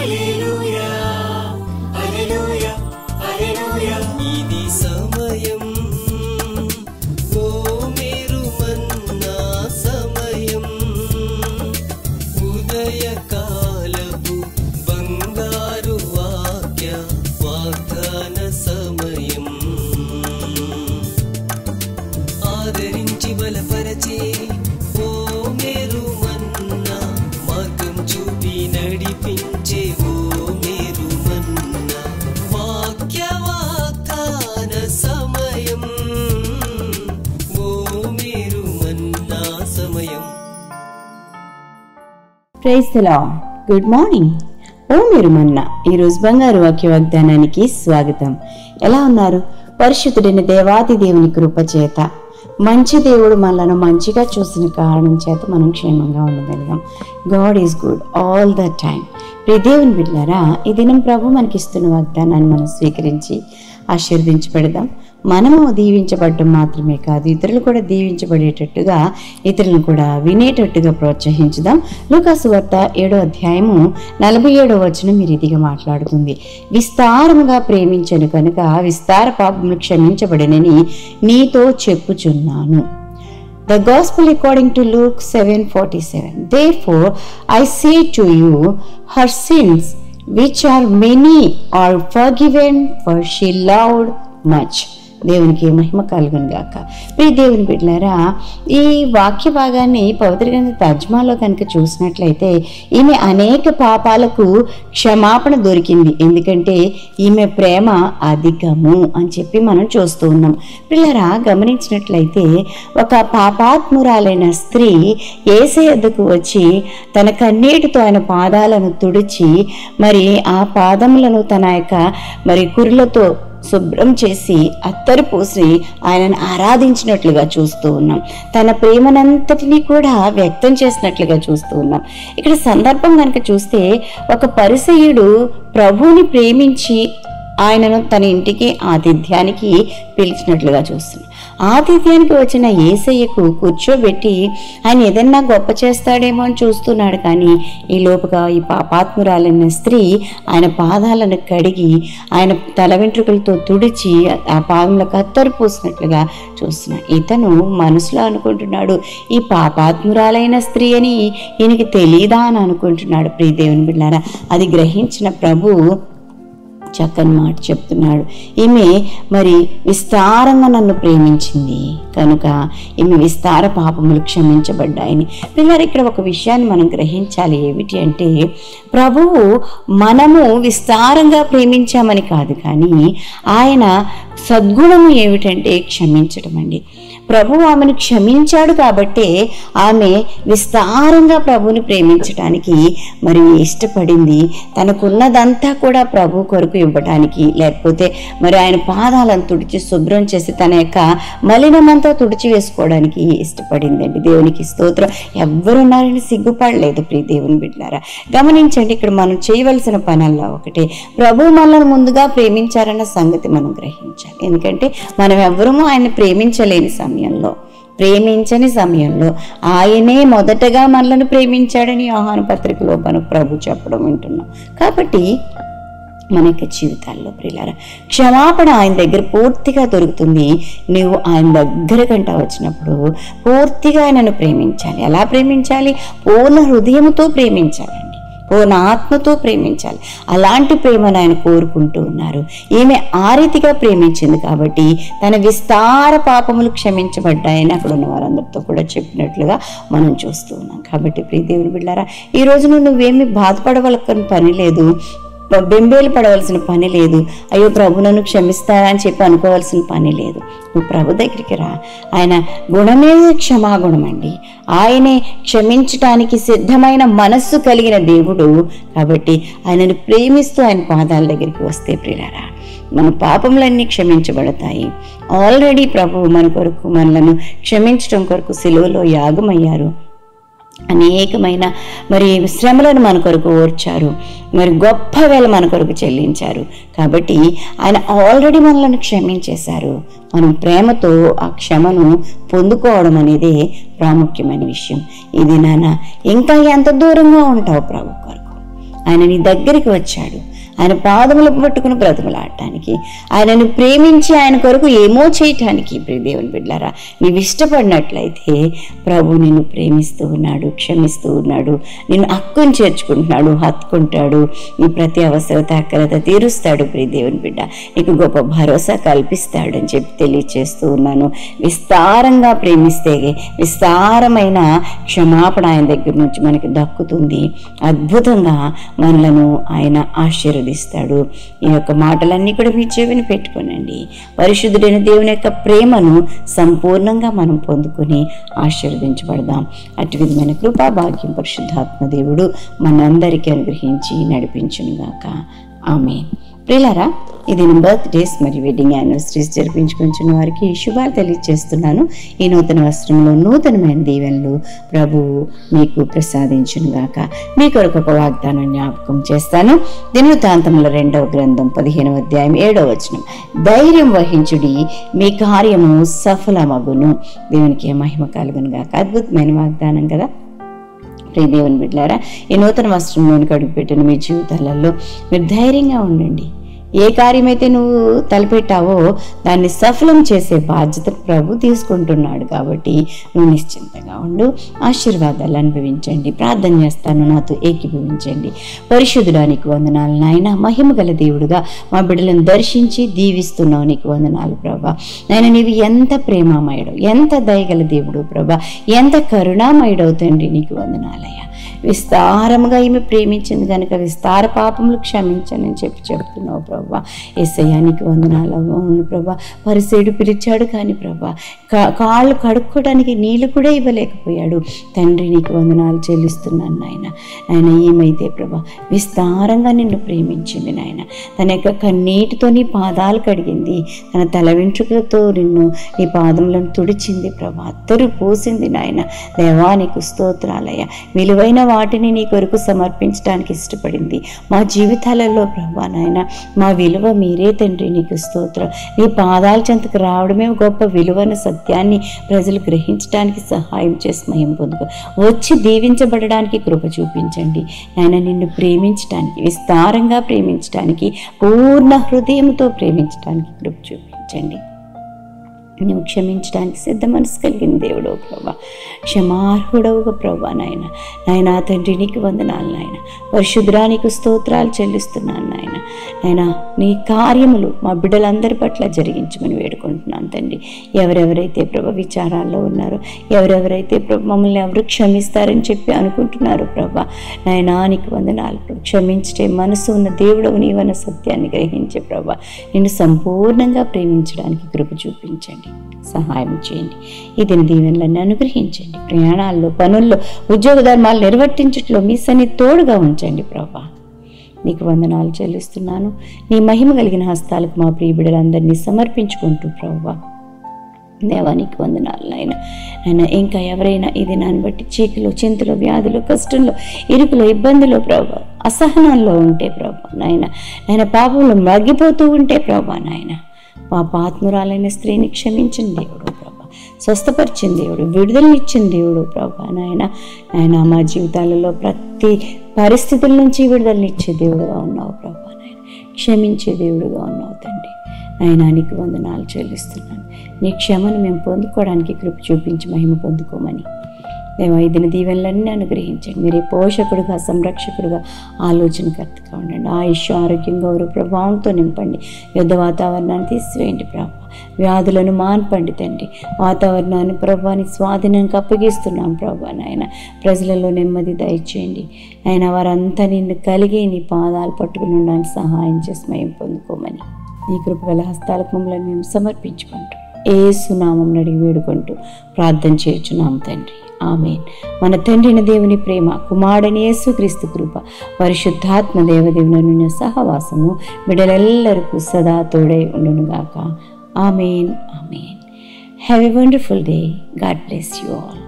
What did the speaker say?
ఇది సమయం, ఓ మీరు మన్నా సమయం, ఉదయకాలపు బంగారు వాగ్దాన సమయం. ఆదరించి బలపరచే ఓ మీరు మన్నా, మార్గం చూపి నడిపించే ఓ మీరు మన్నా, వాగ్దాన సమయం, ఓ మీరు మన్నా సమయం. Praise the lord. Good morning. ఓ మీరు మన్నా ఈరోజు బంగారు వాక్య వాగ్దానానికి స్వాగతం. ఎలా ఉన్నారు? పరిశుద్ధుడైన దేవాది దేవుని కృప చేత, మంచి దేవుడు మనలను మంచిగా చూసిన కారణం చేత మనం క్షేమంగా ఉండగలిగాం. God is good all the time. ప్రియ దేవుని బిడ్డలారా, ఈ దినం ప్రభు మనకిస్తున్న వాగ్దానాన్ని మనం స్వీకరించి ఆశీర్వదించబడదాం. మనము దీవించబడటం మాత్రమే కాదు, ఇతరులు కూడా దీవించబడేటట్టుగా, ఇతరులను కూడా వినేటట్టుగా ప్రోత్సహించుదాం. లూకాసు వార్త 7వ అధ్యాయము 47వ వచనం ఈ రీతిగా మాట్లాడుతుంది. విస్తారముగా ప్రేమించను కనుక విస్తార పాపములు క్షమించబడినని నీతో చెప్పుచున్నాను. The Gospel according to Luke 7:47. Therefore I say to you, her sins, which are many, are forgiven, for she loved much. దేవునికి మహిమ కలుగును గాక. ప్రియ దేవుని బిడ్డలారా, ఈ వాక్య భాగాన్ని పవిత్ర గ్రంథ తర్జుమాలో కనుక చూసినట్లయితే ఈమె అనేక పాపాలకు క్షమాపణ దొరికింది, ఎందుకంటే ఈమె ప్రేమ అధికము అని చెప్పి మనం చూస్తూ ఉన్నాం. పిల్లరా, గమనించినట్లయితే ఒక పాపాత్మురాలైన స్త్రీ యేసయ్య వద్దకు వచ్చి తన కన్నీటితో ఆయన పాదాలను తుడిచి, మరి ఆ పాదములను తన యొక్క మరి కురులతో శుభ్రం చేసి అత్తరు పూసి ఆయనను ఆరాధించినట్లుగా చూస్తూ ఉన్నాం. తన ప్రేమనంతటినీ కూడా వ్యక్తం చేసినట్లుగా చూస్తూ ఉన్నాం. ఇక్కడ సందర్భం కనుక చూస్తే, ఒక పరిసయ్యుడు ప్రభువుని ప్రేమించి ఆయనను తన ఇంటికి ఆతిథ్యానికి పిలిచినట్లుగా చూస్తున్నాం. ఆతిథ్యానికి వచ్చిన యేసయ్యకు కూర్చోబెట్టి ఆయన ఏదన్నా గొప్ప చేస్తాడేమో అని చూస్తున్నాడు. కానీ ఈ లోపుగా ఈ పాపాత్మురాలైన స్త్రీ ఆయన పాదాలను కడిగి ఆయన తల వెంట్రుకలతో తుడిచి ఆ పాదములకు అత్తరు పూసినట్లుగా చూస్తున్నాడు. ఇతను మనసులో అనుకుంటున్నాడు, ఈ పాపాత్మురాలైన స్త్రీ అని ఈయనకి తెలియదా అని అనుకుంటున్నాడు. ప్రియ దేవుని బిడ్డలారా, అది గ్రహించిన ప్రభు చక్కని మాట చెప్తున్నాడు. ఈమె మరి విస్తారంగా నన్ను ప్రేమించింది కనుక ఈమె విస్తార పాపములు క్షమించబడ్డాయని. పిల్లలు, ఇక్కడ ఒక విషయాన్ని మనం గ్రహించాలి. ఏమిటి అంటే, ప్రభువు మనము విస్తారంగా ప్రేమించామని కాదు, కానీ ఆయన సద్గుణము ఏమిటంటే క్షమించడం అండి. ప్రభువు ఆమెను క్షమించాడు కాబట్టే ఆమె విస్తారంగా ప్రభువుని ప్రేమించడానికి మరి ఇష్టపడింది. తనకున్నదంతా కూడా ప్రభు కొరకు ఇవ్వడానికి, లేకపోతే మరి ఆయన పాదాలను తుడిచి శుభ్రం చేసి తన యొక్క మలినమంతా తుడిచి వేసుకోవడానికి ఇష్టపడిందండి. దేవునికి స్తోత్రం. ఎవ్వరున్నారని సిగ్గుపడలేదు. ప్రియ దేవుని బిడ్డలారా, గమనించండి, ఇక్కడ మనం చేయవలసిన పనుల్లో ఒకటి, ప్రభు మనల్ని ముందుగా ప్రేమించారన్న సంగతి మనం గ్రహించాలి. ఎందుకంటే మనం ఎవ్వరము ఆయన ప్రేమించలేని ప్రేమించని సమయంలో ఆయనే మొదటగా మనల్ని ప్రేమించాడని యోహాను పత్రికలో మనకు ప్రభు చెప్పడం వింటున్నాం. కాబట్టి మన యొక్క జీవితాల్లో ప్రియులారా, క్షమాపణ ఆయన దగ్గర పూర్తిగా దొరుకుతుంది. నువ్వు ఆయన దగ్గర కంట వచ్చినప్పుడు పూర్తిగా ఆయనను ప్రేమించాలి. ఎలా ప్రేమించాలి? పూర్ణ హృదయంతో ప్రేమించాలండి, పూర్ణ ఆత్మతో ప్రేమించాలి. అలాంటి ప్రేమను ఆయన కోరుకుంటూ ఉన్నారు. ఈమె ఆ రీతిగా ప్రేమించింది కాబట్టి తన విస్తార పాపములు క్షమించబడ్డాయని అక్కడ ఉన్న వారందరితో కూడా చెప్పినట్లుగా మనం చూస్తూ ఉన్నాం. కాబట్టి ప్రియ దేవుని బిడ్డలారా, ఈ రోజున నువ్వేమి బాధపడవలసిన పని లేదు, బెంబేలు పడవలసిన పని లేదు, అయ్యో ప్రభు నన్ను క్షమిస్తారా అని చెప్పి అనుకోవాల్సిన పని లేదు. నువ్వు ప్రభు దగ్గరికి రా. ఆయన గుణమే క్షమాగుణం అండి. ఆయనే క్షమించటానికి సిద్ధమైన మనస్సు కలిగిన దేవుడు. కాబట్టి ఆయనను ప్రేమిస్తూ ఆయన పాదాల దగ్గరికి వస్తే ప్రియులారా, మన పాపములన్నీ క్షమించబడతాయి. ఆల్రెడీ ప్రభు మన కొరకు మనలను క్షమించడం కొరకు సిలువలో యాగమయ్యారు. అనేకమైన మరి శ్రమలను మన కొరకు ఓర్చారు, మరి గొప్ప వేళ మన కొరకు చెల్లించారు. కాబట్టి ఆయన ఆల్రెడీ మనల్ని క్షమించేశారు. మనం ప్రేమతో ఆ క్షమను పొందుకోవడం అనేది ప్రాముఖ్యమైన విషయం. ఇది నాన్న ఇంకా ఎంత దూరంగా ఉంటావు ప్రభు కొరకు? ఆయన నీ దగ్గరికి వచ్చాడు. ఆయన పాదములు పట్టుకుని బ్రతుకులాడటానికి, ఆయనను ప్రేమించి ఆయన కొరకు ఏమో చేయటానికి. ప్రియ దేవుని బిడ్డలారా, నీవు ఇష్టపడినట్లయితే ప్రభు నిన్ను ప్రేమిస్తూ ఉన్నాడు, క్షమిస్తూ ఉన్నాడు, నిన్ను హక్కుని చేర్చుకుంటున్నాడు, హత్తుకుంటాడు, నీ ప్రతి అవసరత అక్కరత తీరుస్తాడు. ప్రియ దేవుని బిడ్డ, నీకు గొప్ప భరోసా కల్పిస్తాడు అని చెప్పి తెలియచేస్తూ ఉన్నాను. విస్తారంగా ప్రేమిస్తే విస్తారమైన క్షమాపణ ఆయన దగ్గర నుంచి మనకి దక్కుతుంది. అద్భుతంగా మనలను ఆయన ఆశీర్వదిస్తాడు. ఈ యొక్క మాటలన్నీ కూడా మీ చెవిని పెట్టుకోనండి. పరిశుద్ధుడైన దేవుని యొక్క ప్రేమను సంపూర్ణంగా మనం పొందుకొని ఆశీర్వదించబడదాం. అటు విధమైన కృపా భాగ్యం పరిశుద్ధాత్మ దేవుడు మనందరికీ అనుగ్రహించి నడిపించునుగాక. ఆమేన్. ప్రియులారా, ఇది బర్త్డేస్ మరియు వెడ్డింగ్ యానివర్సరీస్ జరిపించుకుంటున్న వారికి శుభాలు తెలియజేస్తున్నాను. ఈ నూతన వస్త్రంలో నూతనమైన దీవెనలు ప్రభువు మీకు ప్రసాదించునుగాక. మీ కొరకు ఒక వాగ్దానం జ్ఞాపకం చేస్తాను. దినవృత్తాంతముల 2వ గ్రంథం 15వ అధ్యాయం 7వ వచనం, ధైర్యం వహించుడి, మీ కార్యము సఫలమగును. దేవునికి మహిమ కలుగునుగాక. అద్భుతమైన వాగ్దానం కదా. ప్రియ దేవుని బిడ్డలారా, ఈ నూతన వస్త్రంలోనికి అడుగుపెట్టిన మీ జీవితాలలో మీరు ధైర్యంగా ఉండండి. ఏ కార్యమైతే నువ్వు తలపెట్టావో దాన్ని సఫలం చేసే బాధ్యత ప్రభు తీసుకుంటున్నాడు. కాబట్టి నువ్వు నిశ్చింతగా ఉండు, ఆశీర్వాదాలు అనుభవించండి. ప్రార్థన చేస్తాను, నాతో ఏకీభవించండి. పరిశుద్ధుడా, నీకు వందనాలు నాయన. మహిమ గల దేవుడుగా మా బిడ్డలను దర్శించి దీవిస్తున్నావు, నీకు వందనాలు ప్రభా. నాయన, నీవు ఎంత ప్రేమమయుడు, ఎంత దయగల దేవుడు ప్రభా, ఎంత కరుణామయుడవు తండ్రి, నీకు వందనాలయ్యా. విస్తారముగా ఈమె ప్రేమించింది కనుక విస్తార పాపములు క్షమించనని చెప్తున్నావు ప్రభా. యేసయ్యా, నీకు వందనాలు. అవును ప్రభా, పరిసేడు పిలిచాడు కానీ ప్రభా కాళ్ళు కడుక్కోవడానికి నీళ్లు కూడా ఇవ్వలేకపోయాడు. తండ్రి, నీకు వందనాలు చెల్లిస్తున్నాను నాయన. ఆయన ఏమైతే ప్రభా విస్తారంగా నిన్ను ప్రేమించింది నాయన. తన యొక్క కన్నీటితో నీ పాదాలు కడిగింది, తన తల వెంట్రుకలతో నిన్ను నీ పాదములను తుడిచింది ప్రభా, అత్తరు పోసింది నాయన. దేవా, నీకు స్తోత్రాలయ్యా. విలువైన వాటిని నీ కొరకు సమర్పించడానికి ఇష్టపడింది. మా జీవితాలలో ప్రభా నాయన, మా విలువ మీరే తండ్రి, నీకు స్తోత్రం. నీ పాదాల చెంతకు రావడమే గొప్ప విలువైన సత్యాన్ని ప్రజలు గ్రహించడానికి సహాయం చేసి మహిమ పొందుకో. వచ్చి దీవించబడడానికి కృప చూపించండి నాయన. నిన్ను ప్రేమించడానికి, విస్తారంగా ప్రేమించడానికి, పూర్ణ హృదయంతో ప్రేమించడానికి కృప చూపించండి. నువ్వు క్షమించడానికి సిద్ధ మనసు కలిగిన దేవుడు ప్రభా, క్షమార్హుడవుగా ప్రభా నాయన. నాయన తండ్రి, నీకు వందనాలు నాయన. పరిశుద్ధుడా, నీకు స్తోత్రాలు చెల్లిస్తున్నాను నాయన. నాయన, నీ కార్యములు మా బిడ్డలందరి పట్ల జరిగించమని వేడుకుంటున్నాను తండ్రి. ఎవరెవరైతే ప్రభా విచారాల్లో ఉన్నారో, ఎవరెవరైతే ప్రభు మమ్మల్ని ఎవరు క్షమిస్తారని చెప్పి అనుకుంటున్నారో ప్రభా నాయన, నీకు వందనాలు. క్షమించే మనసు ఉన్న దేవుడవు నీవన్న సత్యాన్ని గ్రహించే ప్రభా, నిన్ను సంపూర్ణంగా ప్రేమించడానికి కృప చూపించండి, సహాయం చేయండి. ఈ దిన దీవెనలన్నీ అనుగ్రహించండి. ప్రయాణాల్లో, పనుల్లో, ఉద్యోగ ధర్మాలు నిర్వర్తించట్లో మీ సన్నిధి తోడుగా ఉంచండి ప్రభా. నీకు వందనాలు చెల్లిస్తున్నాను. నీ మహిమ కలిగిన హస్తాలకు మా ప్రియ బిడ్డలందరినీ సమర్పించుకుంటూ ప్రభా దేవా, నీకు వందనాలు నాయన. నాయన, ఇంకా ఎవరైనా ఈ దినాన్ని బట్టి చీకులో, చింతలో, వ్యాధులు, కష్టంలో, ఇరుకులో, ఇబ్బందిలో ప్రభా, అసహనంలో ఉంటే ప్రభా నాయన, నాయన పాపంలో మగ్గిపోతూ ఉంటే ప్రభా నాయన, పాపాత్మురాలైన స్త్రీని క్షమించిన దేవుడు ప్రభా, స్వస్థపరిచిన దేవుడు, విడుదలనిచ్చిన దేవుడు ప్రభా నాయన. నాయన, మా జీవితాలలో ప్రతి పరిస్థితుల నుంచి విడుదలనిచ్చే దేవుడుగా ఉన్నావు ప్రభా నాయన. క్షమించే దేవుడుగా ఉన్నావు తండ్రి. నాయన, నీకు వందనాలు చెల్లిస్తున్నాను. నీ క్షమను మేము పొందుకోవడానికి కృప చూపించి మహిమ పొందుకోమని దేవా, ఈ దిన దీవెనలన్నీ అనుగ్రహించండి. మీరే పోషకుడుగా, సంరక్షకుడుగా, ఆలోచనకర్తగా ఉండండి. ఆయుష్, ఆరోగ్యం, గౌరవ ప్రభావంతో నింపండి. యుద్ధ వాతావరణాన్ని తీసివేయండి ప్రభా. వ్యాధులను మాన్పండి తండ్రి. వాతావరణాన్ని ప్రభాని స్వాధీనానికి అప్పగిస్తున్నాం ప్రభా నాయన. ప్రజలలో నెమ్మది దయచేయండి ఆయన. వారంతా నిన్ను కలిగి నీ పాదాలు పట్టుకుని ఉండడానికి సహాయం చేసి మేము పొందుకోమని నీ కృపగల హస్తాలకు మమ్మల్ని మేము సమర్పించుకుంటూ యేసు నామం అడిగి వేడుకుంటూ ప్రార్థన చేయుచున్నాం తండ్రి. ఆమేన్. మన తండ్రిన దేవుని ప్రేమ, కుమారుడైన యేసుక్రీస్తు కృప, పరిశుద్ధాత్మ దేవదేవుని సహవాసము బిడ్డలెల్లరికూ సదా తోడై ఉండునుగాక. Amen. Amen. Have a wonderful day. God bless you all.